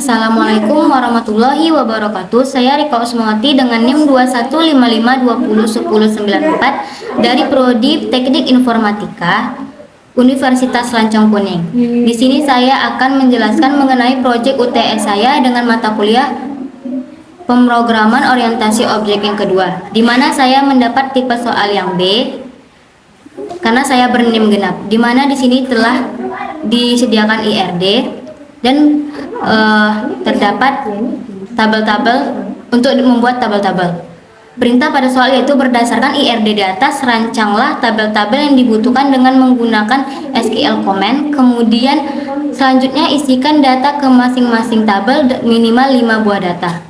Assalamualaikum warahmatullahi wabarakatuh. Saya Rika Usmawati dengan NIM 2155201094 dari Prodi Teknik Informatika Universitas Lancang Kuning. Di sini saya akan menjelaskan mengenai proyek UTS saya dengan mata kuliah pemrograman orientasi objek yang kedua, di mana saya mendapat tipe soal yang B karena saya berNIM genap, di mana di sini telah disediakan IRD dan terdapat tabel-tabel untuk membuat tabel-tabel. Perintah pada soal yaitu berdasarkan IRD di atas, rancanglah tabel-tabel yang dibutuhkan dengan menggunakan SQL command. Kemudian selanjutnya isikan data ke masing-masing tabel minimal 5 buah data.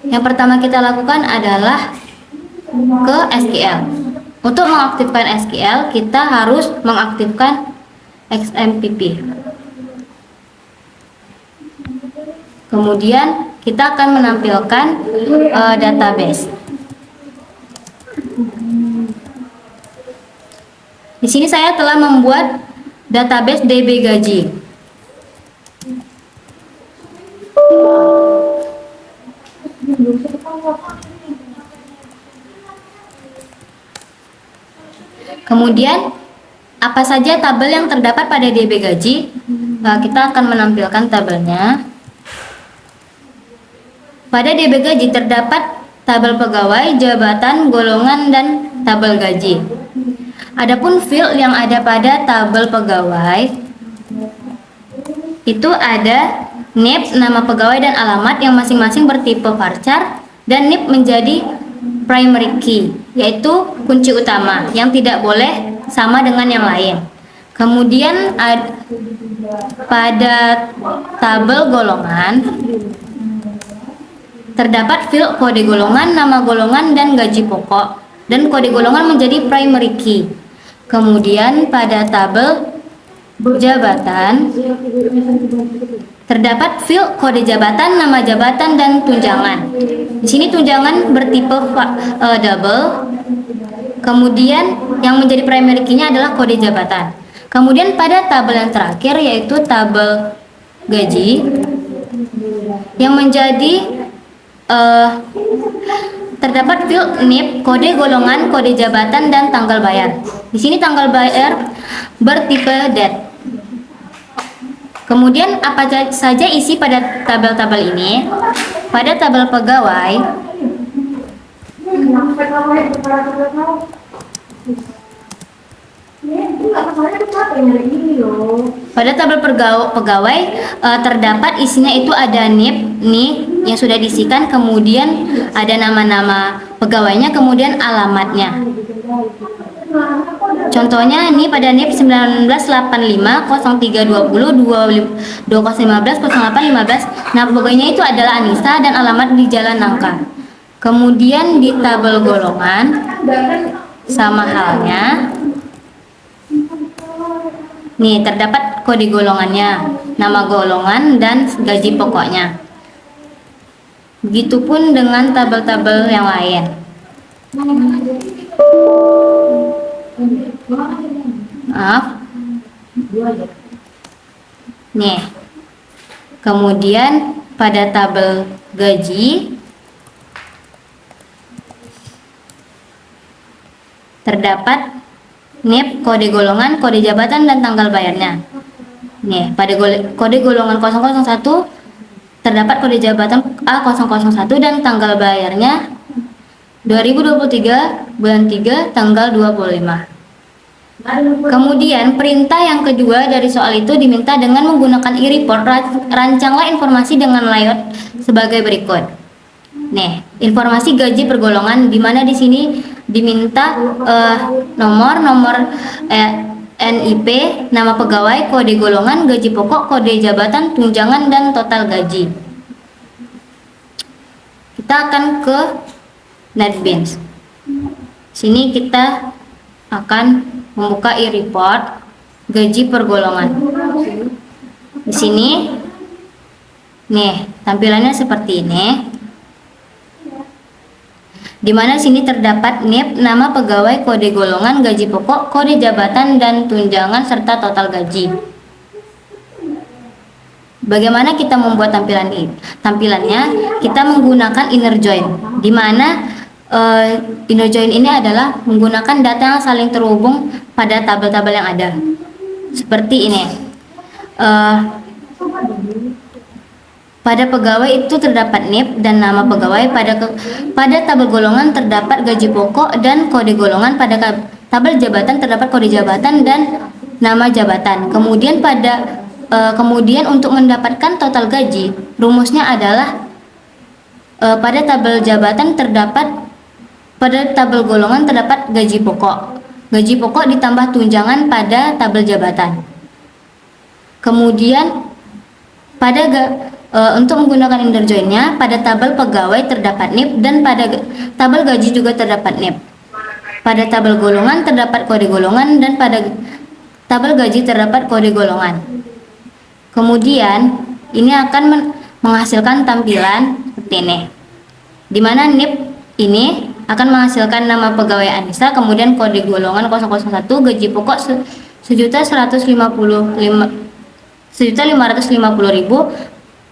Yang pertama kita lakukan adalah ke SQL. Untuk mengaktifkan SQL, kita harus mengaktifkan XMPP. Kemudian kita akan menampilkan database. Di sini saya telah membuat database DB gaji. Kemudian apa saja tabel yang terdapat pada DB gaji? Kita akan menampilkan tabelnya. Pada DB gaji terdapat tabel pegawai, jabatan, golongan, dan tabel gaji. Adapun field yang ada pada tabel pegawai itu ada NIP, nama pegawai dan alamat yang masing-masing bertipe varchar, dan NIP menjadi primary key, yaitu kunci utama yang tidak boleh sama dengan yang lain. Kemudian pada tabel golongan terdapat field kode golongan, nama golongan, dan gaji pokok, dan kode golongan menjadi primary key. Kemudian pada tabel jabatan terdapat field kode jabatan, nama jabatan, dan tunjangan. Di sini tunjangan bertipe double. Kemudian yang menjadi primary key-nya adalah kode jabatan. Kemudian pada tabel yang terakhir yaitu tabel gaji yang menjadi terdapat field NIP, kode golongan, kode jabatan, dan tanggal bayar. Di sini tanggal bayar bertipe date. Kemudian apa saja isi pada tabel-tabel ini? Pada tabel pegawai terdapat isinya itu ada NIP nih yang sudah diisikan, kemudian ada nama-nama pegawainya, kemudian alamatnya. Contohnya ini pada NIP 1985 0320 2015 0815. Nama pegawainya itu adalah Anissa dan alamat di Jalan Nangka. Kemudian di tabel golongan sama halnya. Nih, terdapat kode golongannya, nama golongan, dan gaji pokoknya. Begitupun dengan tabel-tabel yang lain. Maaf. Nih. Kemudian pada tabel gaji terdapat NIP, kode golongan, kode jabatan, dan tanggal bayarnya. Nih, pada kode golongan 001 terdapat kode jabatan A001 dan tanggal bayarnya 2023 bulan 3 tanggal 25. Kemudian perintah yang kedua dari soal itu diminta dengan menggunakan e-report, rancanglah informasi dengan layout sebagai berikut. Nih, informasi gaji per golongan, di mana di sini diminta nomor NIP, nama pegawai, kode golongan, gaji pokok, kode jabatan, tunjangan, dan total gaji. Kita akan ke NetBeans. Sini kita akan membuka e-report gaji per golongan. Di sini nih tampilannya seperti ini, di mana sini terdapat NIP, nama pegawai, kode golongan, gaji pokok, kode jabatan, dan tunjangan serta total gaji. Bagaimana kita membuat tampilannya? Kita menggunakan inner join, di mana inner join ini adalah menggunakan data yang saling terhubung pada tabel-tabel yang ada. Seperti ini. Pada pegawai itu terdapat NIP dan nama pegawai. Pada tabel golongan terdapat gaji pokok dan kode golongan. Pada tabel jabatan terdapat kode jabatan dan nama jabatan. Kemudian untuk mendapatkan total gaji, rumusnya adalah pada tabel jabatan pada tabel golongan terdapat gaji pokok. Gaji pokok ditambah tunjangan pada tabel jabatan. Kemudian untuk menggunakan inner join-nya, pada tabel pegawai terdapat NIP dan pada tabel gaji juga terdapat NIP. Pada tabel golongan terdapat kode golongan dan pada tabel gaji terdapat kode golongan. Kemudian ini akan menghasilkan tampilan seperti ini, di mana NIP ini akan menghasilkan nama pegawai Anissa, kemudian kode golongan 001, gaji pokok 1.550.000,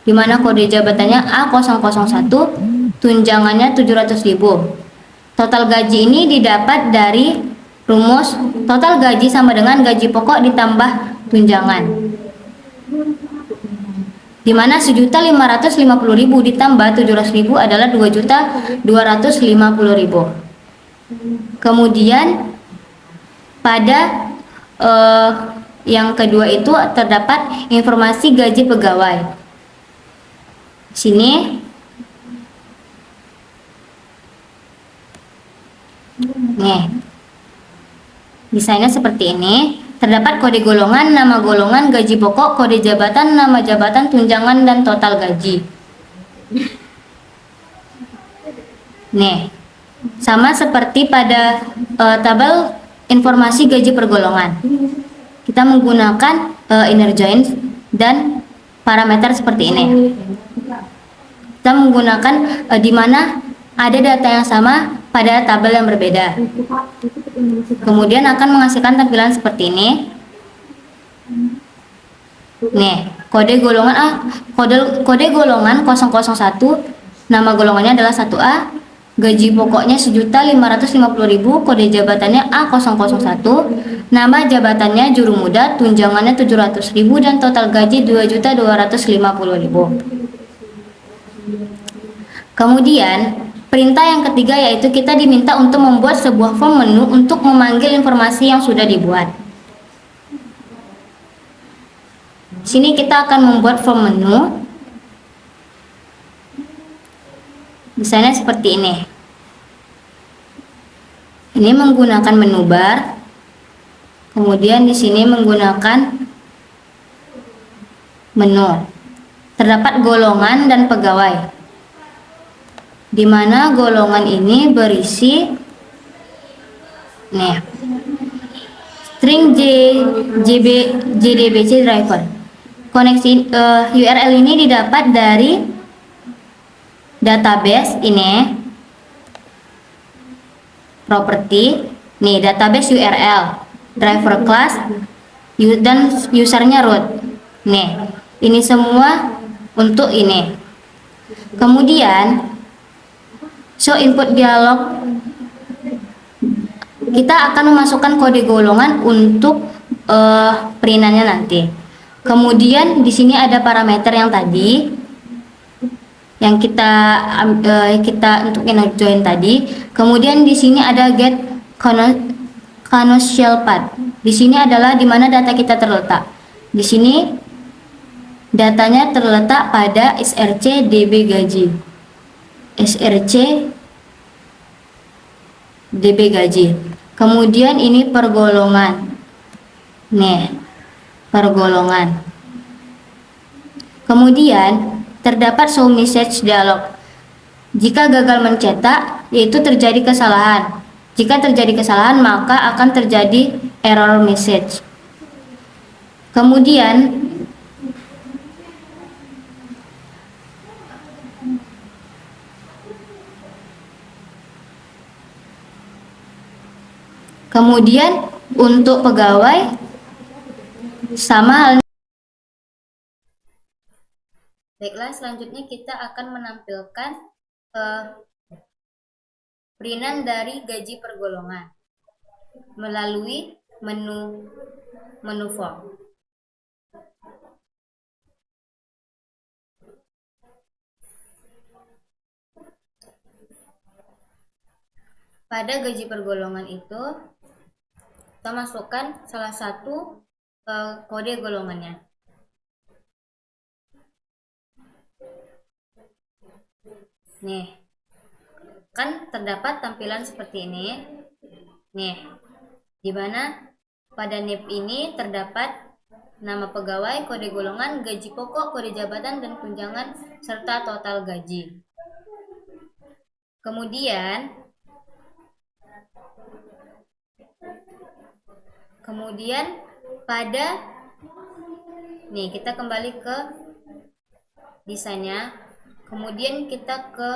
di mana kode jabatannya A001, tunjangannya 700.000. Total gaji ini didapat dari rumus total gaji sama dengan gaji pokok ditambah tunjangan, di mana 1.550.000 ditambah 700.000 adalah 2.250.000. Kemudian pada yang kedua itu terdapat informasi gaji pegawai. Sini nih, desainnya seperti ini. Terdapat kode golongan, nama golongan, gaji pokok, kode jabatan, nama jabatan, tunjangan, dan total gaji. Nih, sama seperti pada tabel informasi gaji per golongan. Kita menggunakan inner join dan parameter seperti ini. Kita menggunakan di mana ada data yang sama pada tabel yang berbeda. Kemudian akan menghasilkan tampilan seperti ini. Nih, kode golongan kode golongan 001, nama golongannya adalah 1A, gaji pokoknya 1.550.000, kode jabatannya A001, nama jabatannya juru muda, tunjangannya 700.000 dan total gaji 2.250.000. Kemudian perintah yang ketiga yaitu kita diminta untuk membuat sebuah form menu untuk memanggil informasi yang sudah dibuat. Sini kita akan membuat form menu. Desainnya seperti ini. Ini menggunakan menu bar. Kemudian di sini menggunakan menu. Terdapat golongan dan pegawai, di mana golongan ini berisi nih string JDBC driver. Koneksi URL ini didapat dari database ini, properti nih, database URL, driver class, dan usernya root. Nih, ini semua untuk ini. Kemudian show input dialog, kita akan memasukkan kode golongan untuk perintannya nanti. Kemudian di sini ada parameter yang tadi yang kita untuk inner join tadi. Kemudian di sini ada get canonical path. Di sini adalah di mana data kita terletak. Di sini datanya terletak pada src db gaji. src db gaji. Kemudian ini pergolongan. Nih, pergolongan. Kemudian terdapat show message dialog. Jika gagal mencetak, yaitu terjadi kesalahan. Jika terjadi kesalahan, maka akan terjadi error message. Kemudian untuk pegawai sama halnya. Baiklah, selanjutnya kita akan menampilkan perinan dari gaji per golongan melalui menu form. Pada gaji per golongan itu kita masukkan salah satu kode golongannya. Nih, kan terdapat tampilan seperti ini. Nih, di mana pada NIP ini terdapat nama pegawai, kode golongan, gaji pokok, kode jabatan, dan tunjangan, serta total gaji. Kemudian pada nih kita kembali ke desainnya, kemudian kita ke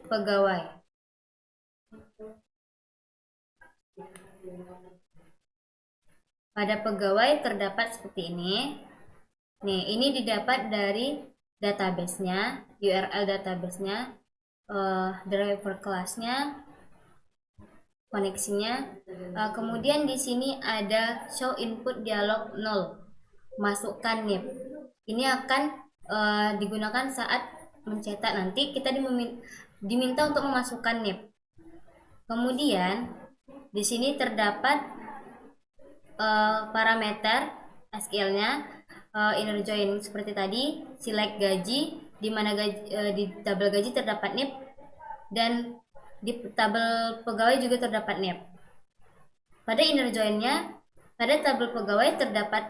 pegawai. Pada pegawai terdapat seperti ini. Nih, ini didapat dari database-nya, URL database-nya, driver kelasnya, koneksinya. Kemudian di sini ada show input dialog 0, masukkan NIP. Ini akan digunakan saat mencetak, nanti kita diminta untuk memasukkan NIP. Kemudian di sini terdapat parameter SQL-nya, inner join seperti tadi, select gaji, di mana di tabel gaji terdapat NIP, dan di tabel pegawai juga terdapat NIP. Pada inner join-nya, pada tabel pegawai terdapat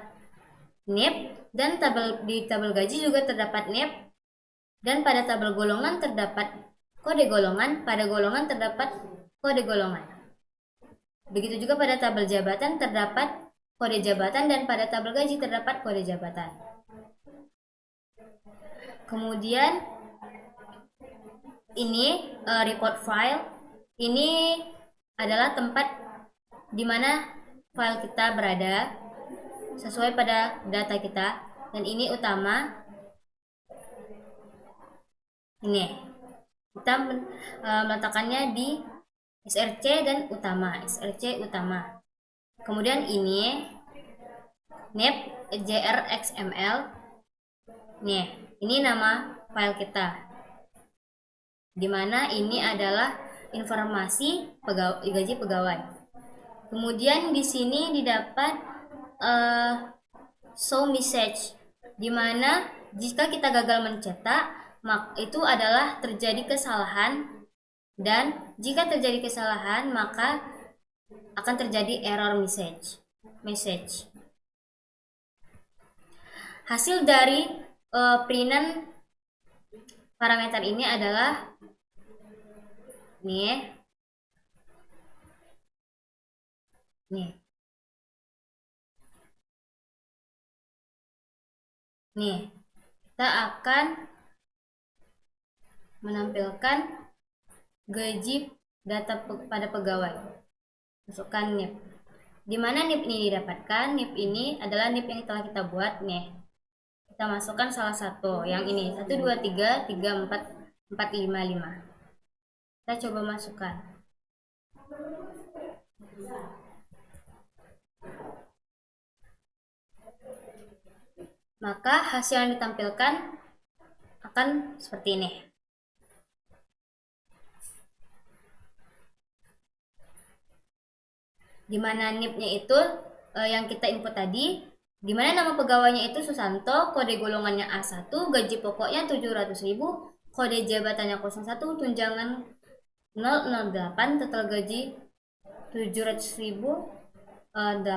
NIP, dan di tabel gaji juga terdapat NIP, dan pada tabel golongan terdapat kode golongan, pada golongan terdapat kode golongan. Begitu juga pada tabel jabatan terdapat kode jabatan, dan pada tabel gaji terdapat kode jabatan. Kemudian ini report file. Ini adalah tempat di mana file kita berada sesuai pada data kita, dan ini utama. Ini kita meletakkannya di SRC dan utama, SRC utama. Kemudian ini NIP JRXML. Nih, ini nama file kita. Dimana ini adalah informasi gaji pegawai. Kemudian di sini didapat show message, dimana jika kita gagal mencetak, itu adalah terjadi kesalahan. Dan jika terjadi kesalahan, maka akan terjadi error message. Hasil dari perinan parameter ini adalah nih. Nih, kita akan menampilkan gaji data pada pegawai. Masukkan NIP. Di mana NIP ini didapatkan? NIP ini adalah NIP yang telah kita buat. Nih, kita masukkan salah satu, yang ini 1 2 3 3 4 4 5 5. Kita coba masukkan. Maka hasil yang ditampilkan akan seperti ini. Dimana NIP-nya itu yang kita input tadi, dimana nama pegawainya itu Susanto, kode golongannya A1, gaji pokoknya 700.000, kode jabatannya 01, tunjangan 008, total gaji 700.000 8.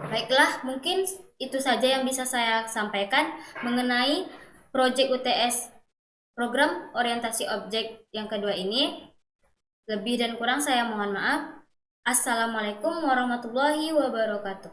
Baiklah, mungkin itu saja yang bisa saya sampaikan mengenai proyek UTS program orientasi objek yang kedua ini. Lebih dan kurang saya mohon maaf. Assalamualaikum warahmatullahi wabarakatuh.